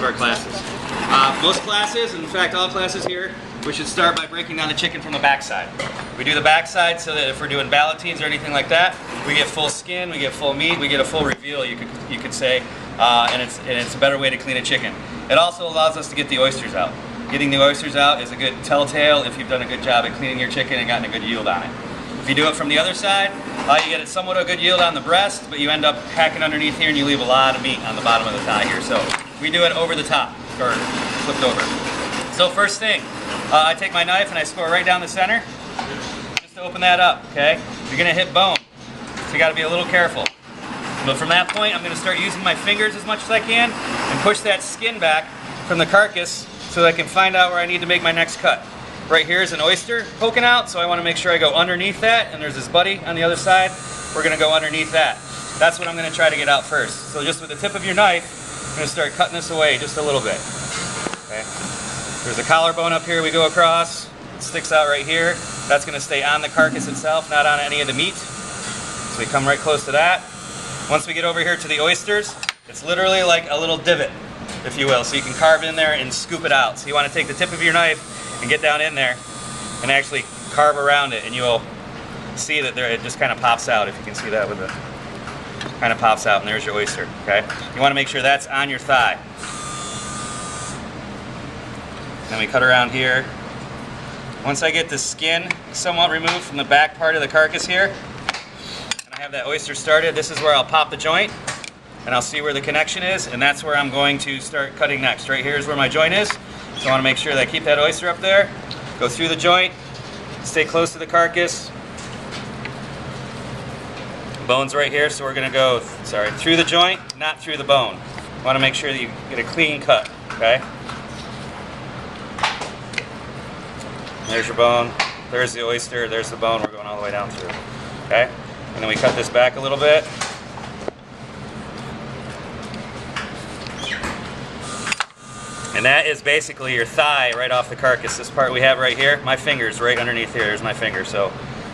our classes. Most classes, in fact all classes here, we should start by breaking down the chicken from the backside. We do the backside so that if we're doing ballotines or anything like that, we get full skin, we get full meat, we get a full reveal, you could say, and it's a better way to clean a chicken. It also allows us to get the oysters out. Getting the oysters out is a good telltale if you've done a good job at cleaning your chicken and gotten a good yield on it. If you do it from the other side, you get somewhat a good yield on the breast, but you end up hacking underneath here and you leave a lot of meat on the bottom of the thigh here. So we do it over the top, or flipped over. So first thing, I take my knife and I score right down the center, just to open that up, okay? You're gonna hit bone, so you gotta be a little careful. But from that point, I'm gonna start using my fingers as much as I can and push that skin back from the carcass so that I can find out where I need to make my next cut. Right here is an oyster poking out, so I wanna make sure I go underneath that, and there's this buddy on the other side. We're gonna go underneath that. That's what I'm gonna try to get out first. So just with the tip of your knife, I'm gonna start cutting this away just a little bit, okay? There's a collarbone up here we go across. It sticks out right here. That's gonna stay on the carcass itself, not on any of the meat. So we come right close to that. Once we get over here to the oysters, it's literally like a little divot, if you will. So you can carve in there and scoop it out. So you wanna take the tip of your knife and get down in there and actually carve around it, and you'll see that it just kind of pops out, if you can see that with it. Kind of pops out, and there's your oyster, okay? You wanna make sure that's on your thigh. Then we cut around here. Once I get the skin somewhat removed from the back part of the carcass here, and I have that oyster started, this is where I'll pop the joint, and I'll see where the connection is, and that's where I'm going to start cutting next. Right here is where my joint is, so I want to make sure that I keep that oyster up there, go through the joint, stay close to the carcass. Bone's right here, so we're going to go, through the joint, not through the bone. You want to make sure that you get a clean cut, okay? There's your bone, there's the oyster, there's the bone, we're going all the way down through, okay? And then we cut this back a little bit. And that is basically your thigh right off the carcass. This part we have right here, my finger's right underneath here, there's my finger, so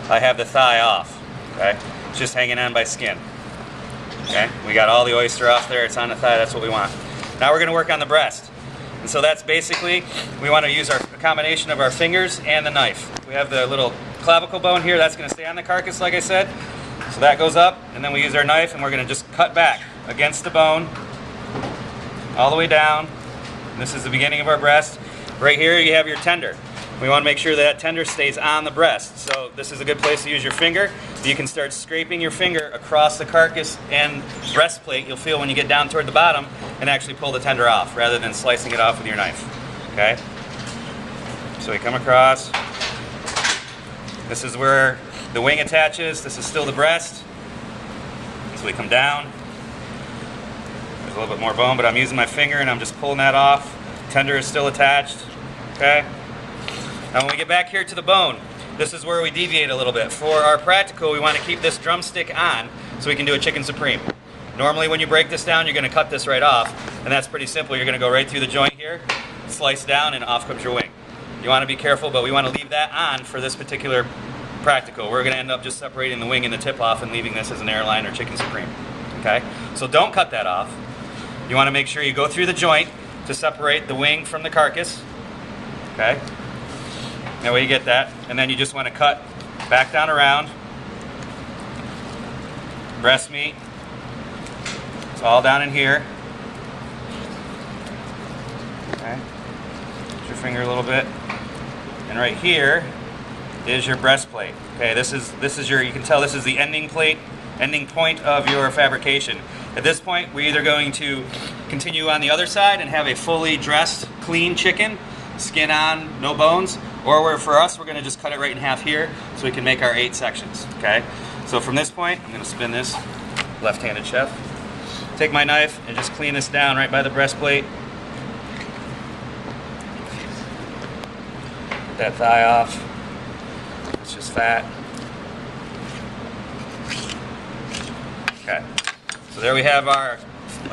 I have the thigh off, okay? It's just hanging on by skin, okay? We got all the oyster off there, it's on the thigh, that's what we want. Now we're gonna work on the breast. And so that's basically, we want to use a combination of our fingers and the knife. We have the little clavicle bone here, that's going to stay on the carcass like I said. So that goes up, and then we use our knife and we're going to just cut back against the bone, all the way down. And this is the beginning of our breast. Right here you have your tender. We want to make sure that tender stays on the breast. So this is a good place to use your finger. You can start scraping your finger across the carcass and breastplate, you'll feel when you get down toward the bottom, and actually pull the tender off rather than slicing it off with your knife, okay? So we come across. This is where the wing attaches. This is still the breast. So we come down. There's a little bit more bone, but I'm using my finger and I'm just pulling that off. Tender is still attached, okay? Now when we get back here to the bone, this is where we deviate a little bit. For our practical, we want to keep this drumstick on so we can do a chicken supreme. Normally when you break this down, you're going to cut this right off, and that's pretty simple. You're going to go right through the joint here, slice down, and off comes your wing. You want to be careful, but we want to leave that on for this particular practical. We're going to end up just separating the wing and the tip off and leaving this as an airline or chicken supreme, okay? So don't cut that off. You want to make sure you go through the joint to separate the wing from the carcass, okay? That way you get that, and then you just want to cut back down around. Breast meat, it's all down in here. Okay, use your finger a little bit, and right here is your breastplate. Okay, this is your, you can tell this is the ending point of your fabrication. At this point, we're either going to continue on the other side and have a fully dressed, clean chicken, skin on, no bones, or for us, we're going to just cut it right in half here so we can make our 8 sections, okay? So from this point, I'm going to spin this, left-handed chef. Take my knife and just clean this down right by the breastplate. Get that thigh off. It's just fat. Okay, so there we have our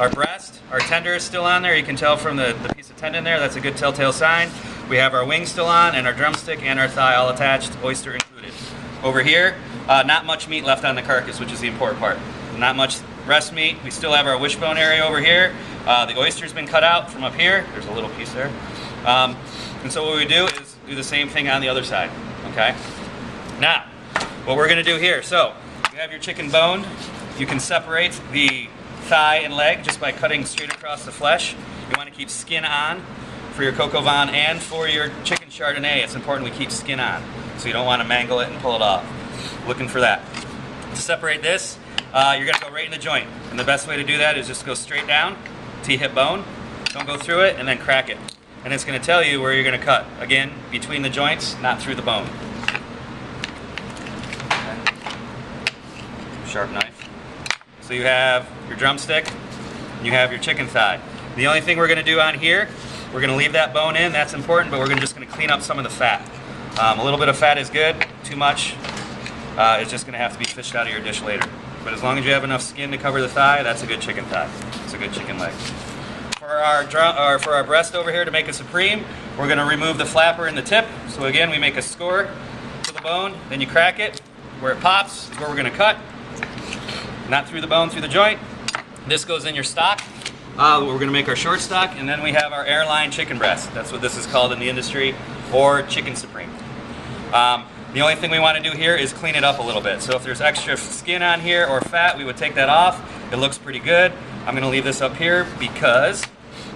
breast. Our tender is still on there. You can tell from the piece of tendon there, that's a good telltale sign. We have our wing still on, and our drumstick and our thigh all attached, oyster included. Over here, not much meat left on the carcass, which is the important part. Not much breast meat. We still have our wishbone area over here. The oyster's been cut out from up here. There's a little piece there. And so what we do is do the same thing on the other side, okay? Now, what we're gonna do here, so you have your chicken boned. You can separate the thigh and leg just by cutting straight across the flesh. You wanna keep skin on for your coq au vin and for your chicken chardonnay. It's important we keep skin on, so you don't wanna mangle it and pull it off. Looking for that. To separate this, you're gonna go right in the joint. And the best way to do that is just go straight down till you hit bone. Don't go through it and then crack it. And it's gonna tell you where you're gonna cut. Again, between the joints, not through the bone. Okay. Sharp knife. So you have your drumstick, you have your chicken thigh. The only thing we're gonna do on here, we're gonna leave that bone in, that's important, but we're just gonna clean up some of the fat. A little bit of fat is good, too much, it's just gonna have to be fished out of your dish later. But as long as you have enough skin to cover the thigh, that's a good chicken thigh. It's a good chicken leg. For our breast over here to make a supreme, we're gonna remove the flapper and the tip. So again, we make a score to the bone, then you crack it. Where it pops is where we're gonna cut. Not through the bone, through the joint. This goes in your stock. We're gonna make our short stock, and then we have our airline chicken breast. That's what this is called in the industry, or chicken supreme. The only thing we want to do here is clean it up a little bit. So if there's extra skin on here or fat, we would take that off. It looks pretty good. I'm going to leave this up here because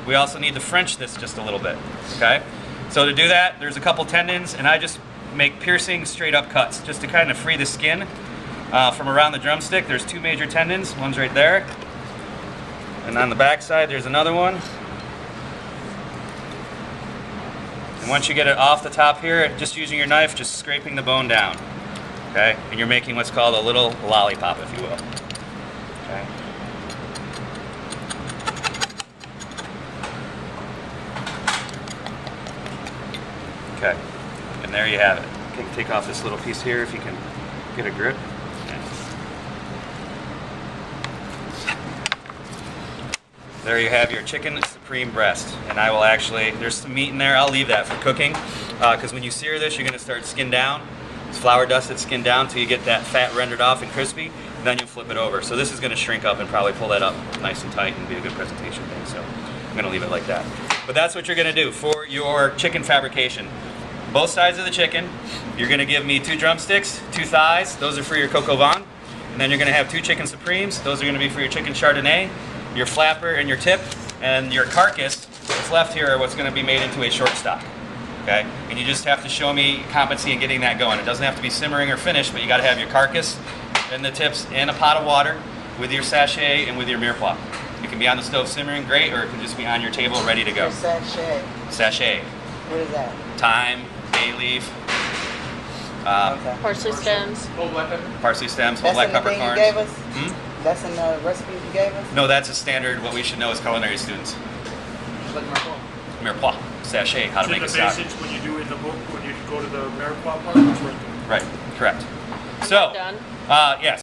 we also need to French this just a little bit. Okay? So to do that, there's a couple tendons, and I just make piercing straight up cuts just to kind of free the skin from around the drumstick. There's two major tendons. One's right there. And on the back side, there's another one. And once you get it off the top here, just using your knife, just scraping the bone down, okay? And you're making what's called a little lollipop, if you will, okay? Okay, and there you have it. Okay, take off this little piece here if you can get a grip. There you have your chicken supreme breast. And I will actually, there's some meat in there, I'll leave that for cooking. Because when you sear this, you're gonna start skin down. It's flour dusted skin down until you get that fat rendered off and crispy. And then you'll flip it over. So this is gonna shrink up and probably pull that up nice and tight and be a good presentation thing. So I'm gonna leave it like that. But that's what you're gonna do for your chicken fabrication. Both sides of the chicken, you're gonna give me 2 drumsticks, 2 thighs, those are for your coq au vin. And then you're gonna have 2 chicken supremes, those are gonna be for your chicken chardonnay. Your flapper and your tip, and your carcass that's left here are what's going to be made into a short stock. Okay? And you just have to show me competency in getting that going. It doesn't have to be simmering or finished, but you got to have your carcass and the tips in a pot of water with your sachet and with your mirepoix. It can be on the stove simmering, great, or it can just be on your table ready to go. Your sachet. Sachet. What is that? Thyme, bay leaf, Okay. Parsley stems. Whole black pepper? parsley stems, whole That's black in the peppercorns. thing you gave us? Hmm? That's in the recipe you gave us? No, that's a standard, what we should know as culinary students. Just like Marco. Mirepoix, sachet, how to make a the stock. basics when you do in the book, when you go to the Mariquois part, it's right there. Right, correct. So, Done. yes.